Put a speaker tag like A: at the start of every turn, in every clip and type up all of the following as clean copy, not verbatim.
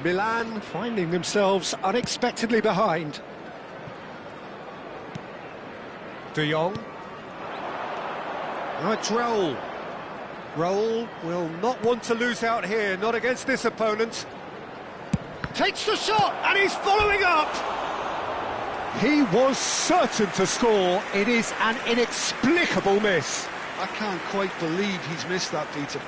A: Milan finding themselves unexpectedly behind. De Jong. Now it's Raul. Raul will not want to lose out here, not against this opponent. Takes the shot, and he's following up! He was certain to score. It is an inexplicable miss.
B: I can't quite believe he's missed that, Peter.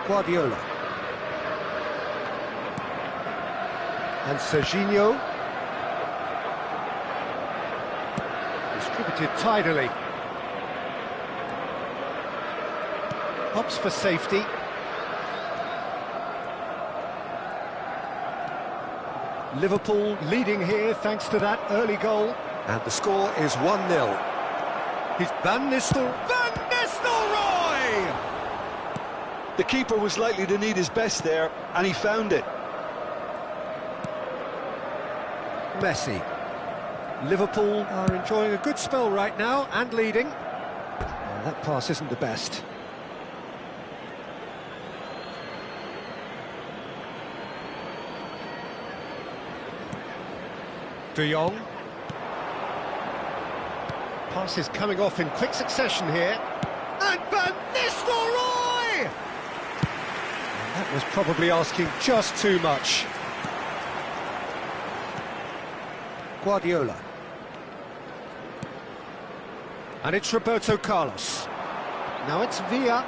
A: Guardiola. And Serginho. Distributed tidily. Hops for safety. Liverpool leading here thanks to that early goal. And the score is 1-0. He's Van Nistelrooy!
B: The keeper was likely to need his best there, and he found it.
A: Messi. Liverpool are enjoying a good spell right now and leading. Well, that pass isn't the best. De Jong. Pass is coming off in quick succession here. And Van Nistelrooy! That was probably asking just too much. Guardiola. And it's Roberto Carlos. Now it's Villa.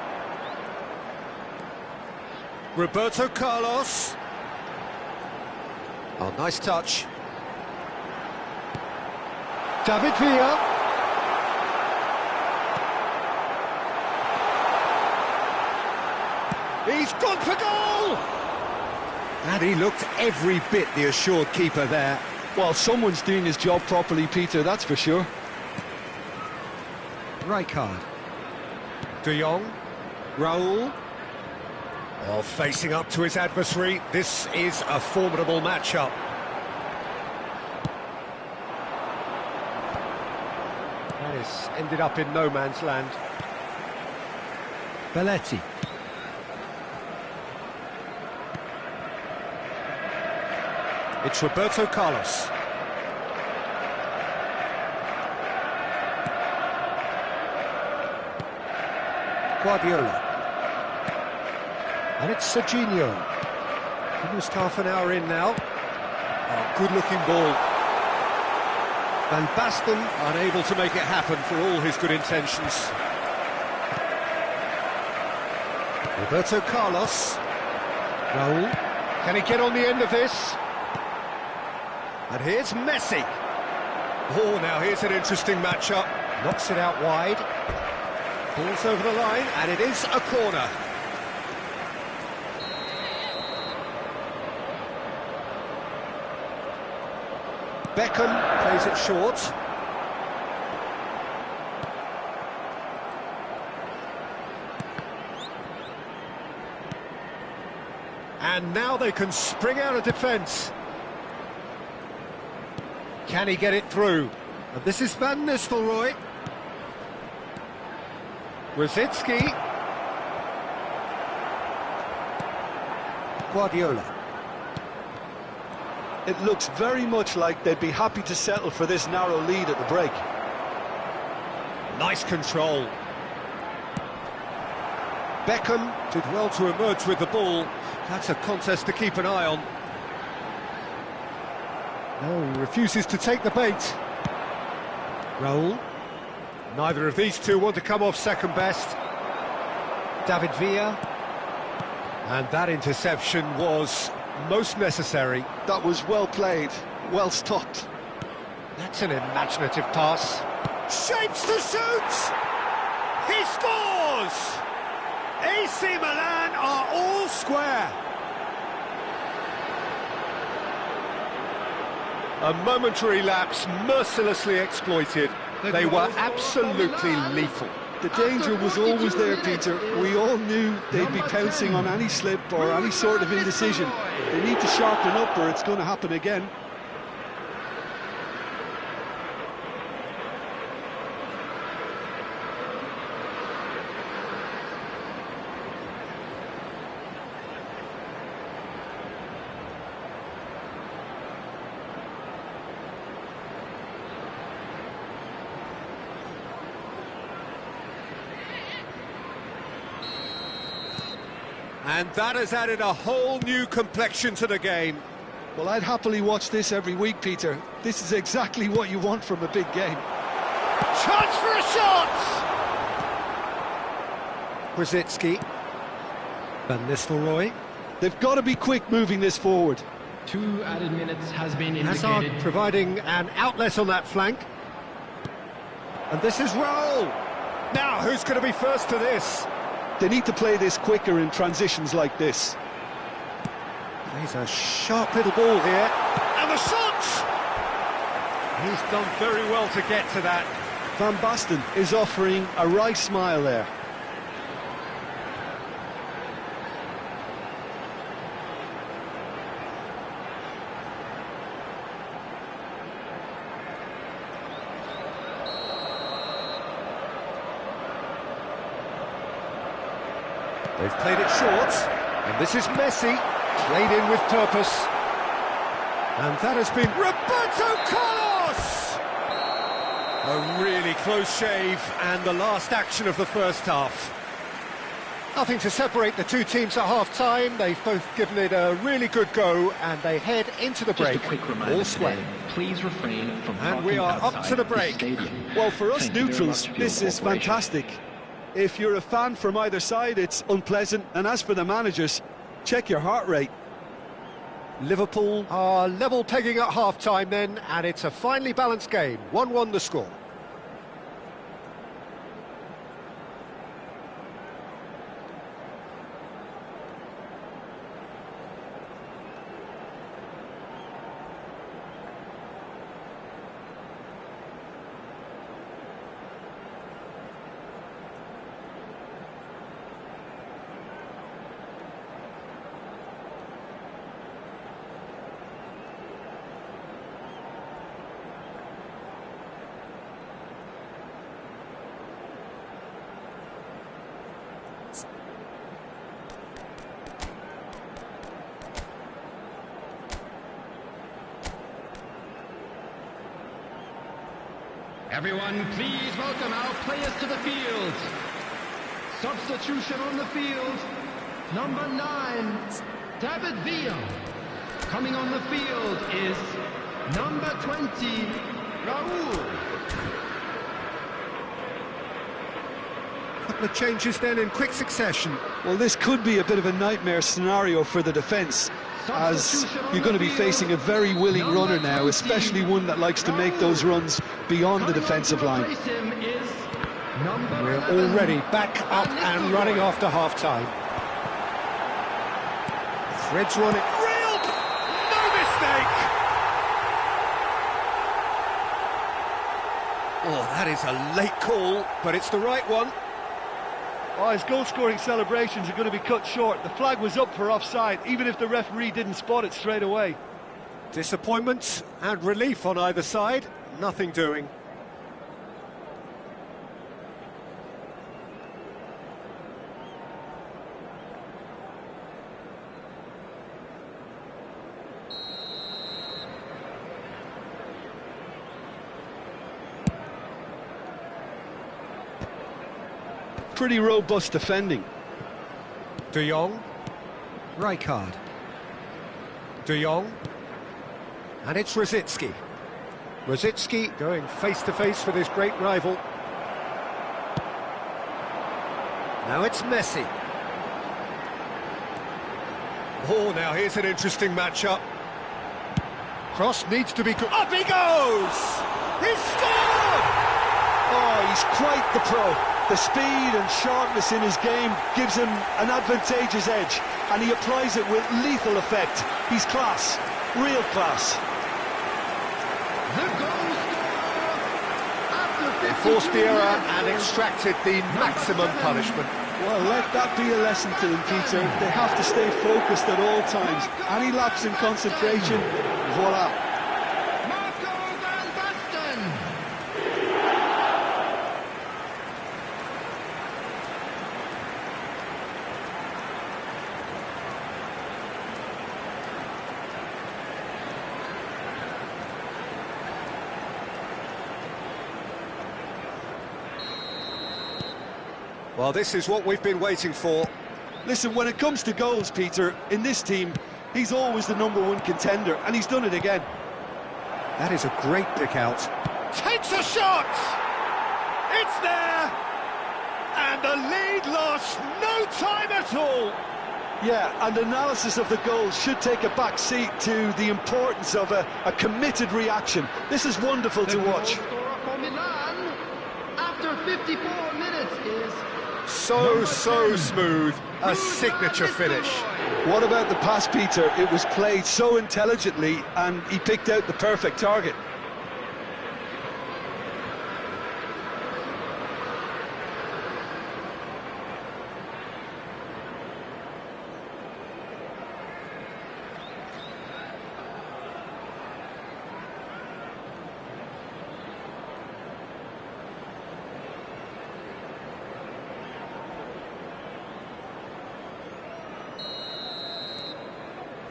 A: Roberto Carlos. Oh, nice touch. David Villa. He's gone for goal! And he looked every bit the assured keeper there.
B: Well, someone's doing his job properly, Peter, that's for sure.
A: Rijkaard. De Jong. Raul. Oh, facing up to his adversary. This is a formidable matchup. That has ended up in no man's land. Belletti. It's Roberto Carlos. Guardiola. And it's Serginho. Almost half an hour in now. Oh, good-looking ball. Van Basten unable to make it happen for all his good intentions. Roberto Carlos. Raul. Can he get on the end of this? And here's Messi. Oh, now here's an interesting matchup. Knocks it out wide. Pulls over the line, and it is a corner. Beckham plays it short. And now they can spring out of defence. Can he get it through? And this is Van Nistelrooy. Rosicki. Guardiola.
B: It looks very much like they'd be happy to settle for this narrow lead at the break.
A: Nice control. Beckham did well to emerge with the ball. That's a contest to keep an eye on. No, he refuses to take the bait. Raul. Neither of these two want to come off second best. David Villa. And that interception was most necessary.
B: That was well played, well stopped.
A: That's an imaginative pass. Shapes to shoot! He scores! AC Milan are all square. A momentary lapse mercilessly exploited. They were absolutely lethal.
B: The danger was always there, Peter. We all knew they'd be pouncing on any slip or any sort of indecision. They need to sharpen up or it's going to happen again.
A: And that has added a whole new complexion to the game.
B: Well, I'd happily watch this every week, Peter. This is exactly what you want from a big game.
A: Chance for a shot! Brzezinski. Van Nistelrooy.
B: They've got to be quick moving this forward.
C: 2 added minutes has been indicated.
A: Hazard providing an outlet on that flank. And this is Raul. Now, who's going to be first to this?
B: They need to play this quicker in transitions like this.
A: He's a sharp little ball here. And the shot! He's done very well to get to that.
B: Van Basten is offering a wry smile there.
A: They've played it short, and this is Messi, played in with purpose. And that has been Roberto Carlos! A really close shave, and the last action of the first half. Nothing to separate the two teams at half-time. They've both given it a really good go, and they head into the break.
C: Just a quick reminder
A: all square.
C: today, please refrain from
A: And we are up to the break.
B: Well, for us
C: Thank you very
B: neutrals,
C: much for your
B: this is
C: cooperation.
B: fantastic. If you're a fan from either side, it's unpleasant. And as for the managers, check your heart rate.
A: Liverpool are level pegging at half-time then, and it's a finely balanced game. 1-1 the score.
C: Everyone, please welcome our players to the field. Substitution on the field. Number 9, David Villa. Coming on the field is number 20, Raul.
A: Couple of changes then in quick succession.
B: Well, this could be a bit of a nightmare scenario for the defence, as you're going to be facing a very willing runner now, especially one that likes to make those runs beyond the defensive line.
A: We're already back up and running after half-time. Threads one it. Real! No mistake! Oh, that is a late call, but it's the right one.
B: Oh, his goal-scoring celebrations are going to be cut short. The flag was up for offside, even if the referee didn't spot it straight away.
A: Disappointment and relief on either side. Nothing doing.
B: Pretty robust defending.
A: De Jong. Rijkaard. De Jong. And it's Brzezinski. Brzezinski going face-to-face with his great rival. Now it's Messi. Oh, now here's an interesting matchup. Cross needs to be good. Up he goes! He's scored!
B: Oh, he's quite the pro. The speed and sharpness in his game gives him an advantageous edge, and he applies it with lethal effect. He's class, real class.
C: The goal scorer at the
A: They forced the error and extracted the maximum punishment.
B: Well, let that be a lesson to them, Peter. They have to stay focused at all times. Any lapse in concentration, voila.
A: Well, this is what we've been waiting for.
B: Listen, when it comes to goals, Peter, in this team, he's always the #1 contender, and he's done it again.
A: That is a great pick out. Takes a shot! It's there! And the lead lost no time at all!
B: Yeah, and analysis of the goal should take a back seat to the importance of a committed reaction. This is wonderful to watch.
C: The goal scorer for Milan after 54 minutes is...
A: So smooth, a signature finish.
B: What about the pass, Peter? It was played so intelligently, and he picked out the perfect target.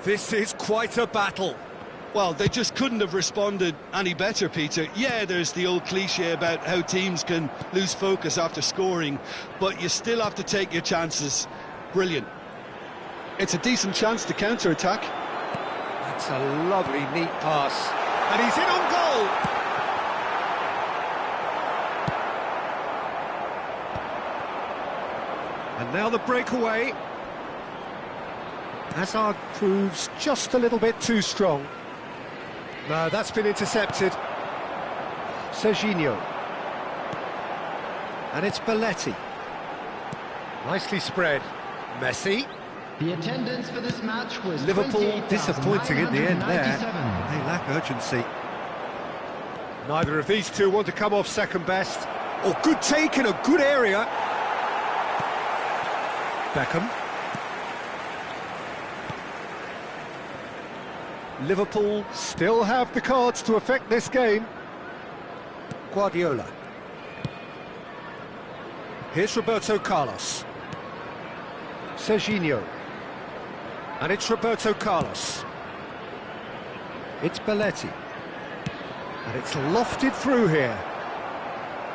A: This is quite a battle.
B: Well, they just couldn't have responded any better, Peter. Yeah, there's the old cliche about how teams can lose focus after scoring, but you still have to take your chances. Brilliant. It's a decent chance to counter-attack.
A: That's a lovely, neat pass. And he's in on goal! And now the breakaway. Hazard proves just a little bit too strong. No, that's been intercepted. Serginho. And it's Belletti. Nicely spread. Messi.
C: The attendance for this match was
A: Liverpool disappointing in the end there. They lack urgency. Neither of these two want to come off second best. Oh, good take in a good area. Beckham. Liverpool still have the cards to affect this game. Guardiola. Here's Roberto Carlos. Serginho. And it's Roberto Carlos. It's Belletti. And it's lofted through here.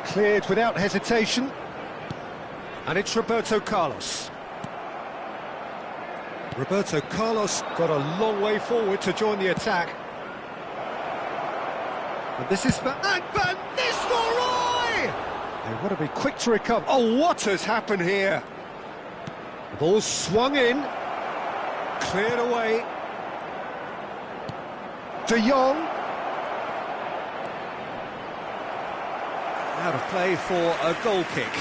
A: Cleared without hesitation. And it's Roberto Carlos. Roberto Carlos got a long way forward to join the attack. And this is Van Nistelrooy! They want to be quick to recover. Oh, what has happened here? The ball swung in. Cleared away. De Jong. Out of play for a goal kick.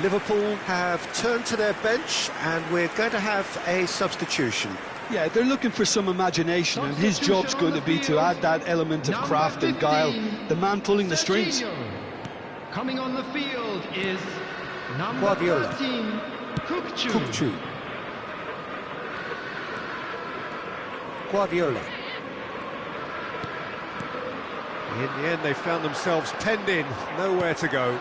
A: Liverpool have turned to their bench, and we're going to have a substitution.
B: Yeah, they're looking for some imagination, and his job's going to be to add that element of craft and guile, the man pulling the strings.
C: Coming on the field is number
A: Guardiola.
C: 13,
A: Kukçu. Guardiola. In the end, they found themselves penned in, nowhere to go.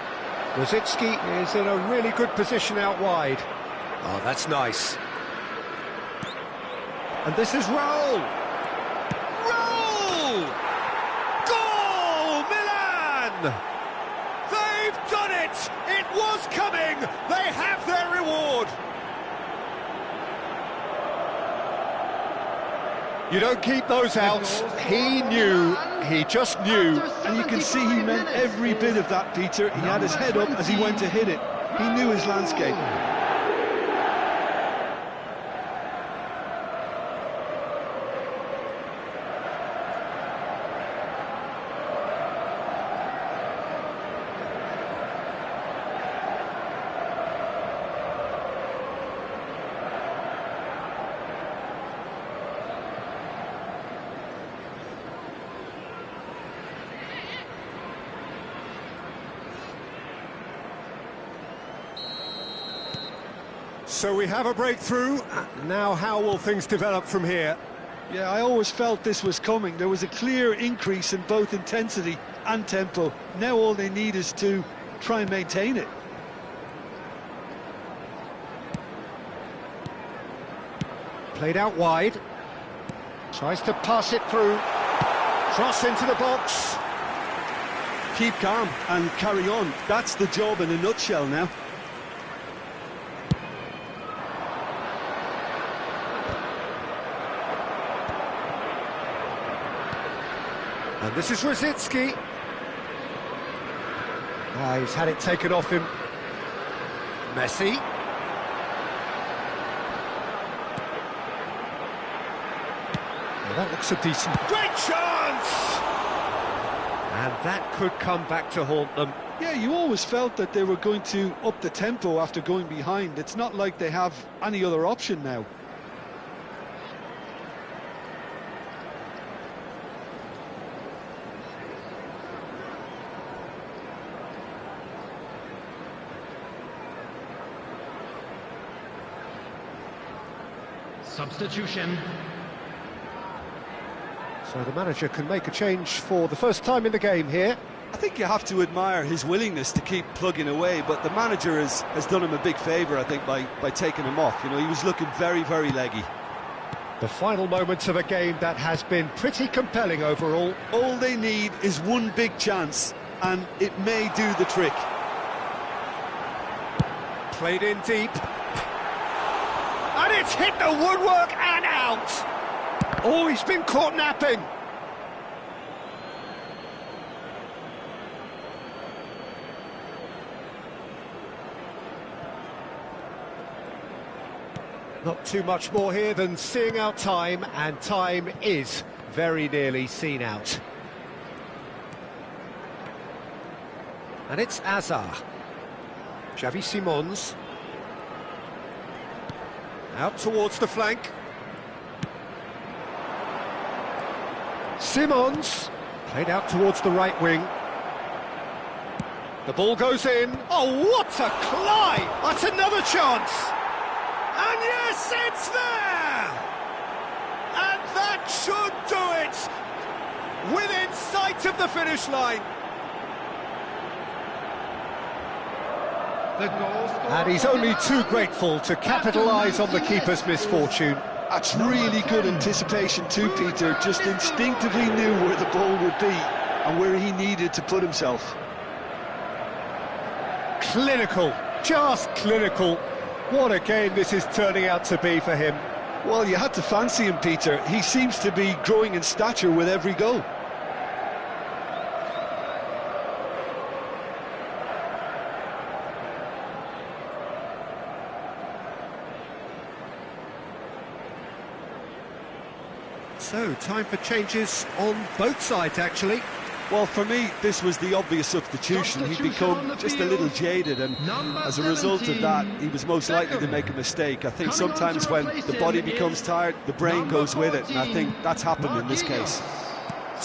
A: Rosicki is in a really good position out wide. Oh, that's nice. And this is Raul. Raul! Goal, Milan! They've done it! It was coming! They have their reward! You don't keep those out. He knew, he just knew.
B: And you can see he meant every bit of that, Peter. He had his head up as he went to hit it. He knew his landscape.
A: So we have a breakthrough. Now how will things develop from here?
B: Yeah, I always felt this was coming. There was a clear increase in both intensity and tempo. Now all they need is to try and maintain it.
A: Played out wide. Tries to pass it through. Cross into the box.
B: Keep calm and carry on. That's the job in a nutshell now.
A: And this is Rosicki. He's had it taken off him. Messi. Well, that looks a decent... Great chance! And that could come back to haunt them.
B: Yeah, you always felt that they were going to up the tempo after going behind. It's not like they have any other option now.
C: Substitution.
A: So the manager can make a change for the first time in the game here.
B: I think you have to admire his willingness to keep plugging away, but the manager has done him a big favour, I think, by taking him off. You know, he was looking very, very leggy.
A: The final moments of a game that has been pretty compelling overall.
B: All they need is one big chance, and it may do the trick.
A: Played in deep. And it's hit the woodwork and out! Oh, he's been caught napping! Not too much more here than seeing out time, and time is very nearly seen out. And it's Azar. Xavi Simons. Out towards the flank. Simons. Played out towards the right wing. The ball goes in. Oh, what a climb! That's another chance! And yes, it's there! And that should do it! Within sight of the finish line.
C: The goal scorer.
A: And he's only too grateful to capitalise on the keeper's misfortune.
B: That's really good anticipation too, Peter. Just instinctively knew where the ball would be and where he needed to put himself.
A: Clinical, just clinical. What a game this is turning out to be for him.
B: Well, you had to fancy him, Peter. He seems to be growing in stature with every goal.
A: So, time for changes on both sides, actually.
B: Well, for me, this was the obvious substitution. He'd become just a little jaded, and as a result of that, he was most likely to make a mistake. I think sometimes when the body becomes tired, the brain goes with it, and I think that's happened in this case.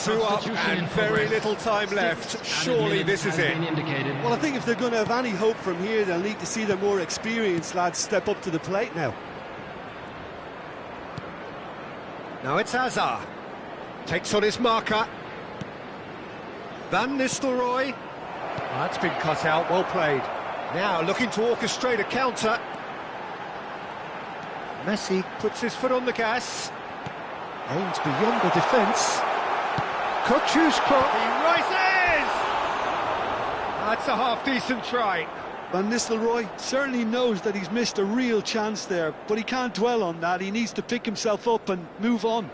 A: 2 up and very little time left. Surely this is it.
B: Well, I think if they're going to have any hope from here, they'll need to see their more experienced lads step up to the plate now.
A: Now it's Azar. Takes on his marker. Van Nistelrooy. That's been cut out, well played. Now looking to orchestrate a counter. Messi puts his foot on the gas. Aims beyond the defence. Kochu's clock. He rises! That's a half-decent try.
B: Van Nistelrooy certainly knows that he's missed a real chance there, but he can't dwell on that. He needs to pick himself up and move on.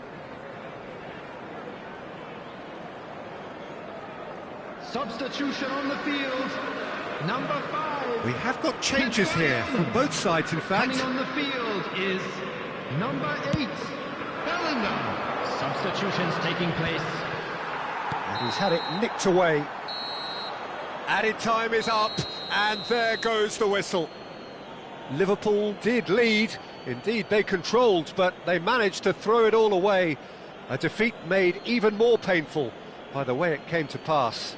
C: Substitution on the field. Number 5.
A: We have got changes here from both sides, in fact.
C: Coming on the field is number 8, Bellingham. Substitutions taking place.
A: And he's had it nicked away. Added time is up, and there goes the whistle. Liverpool did lead. Indeed, they controlled, but they managed to throw it all away. A defeat made even more painful by the way it came to pass.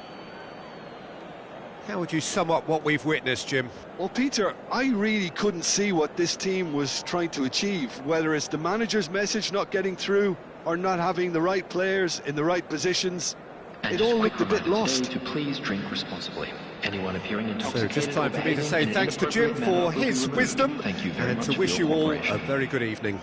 A: How would you sum up what we've witnessed, Jim?
B: Well, Peter, I really couldn't see what this team was trying to achieve, whether it's the manager's message not getting through or not having the right players in the right positions. It all looked a bit lost.
D: To please drink responsibly. Anyone appearing intoxicated.
A: So just time for me to say thanks to Jim for his wisdom and to wish you all a very good evening.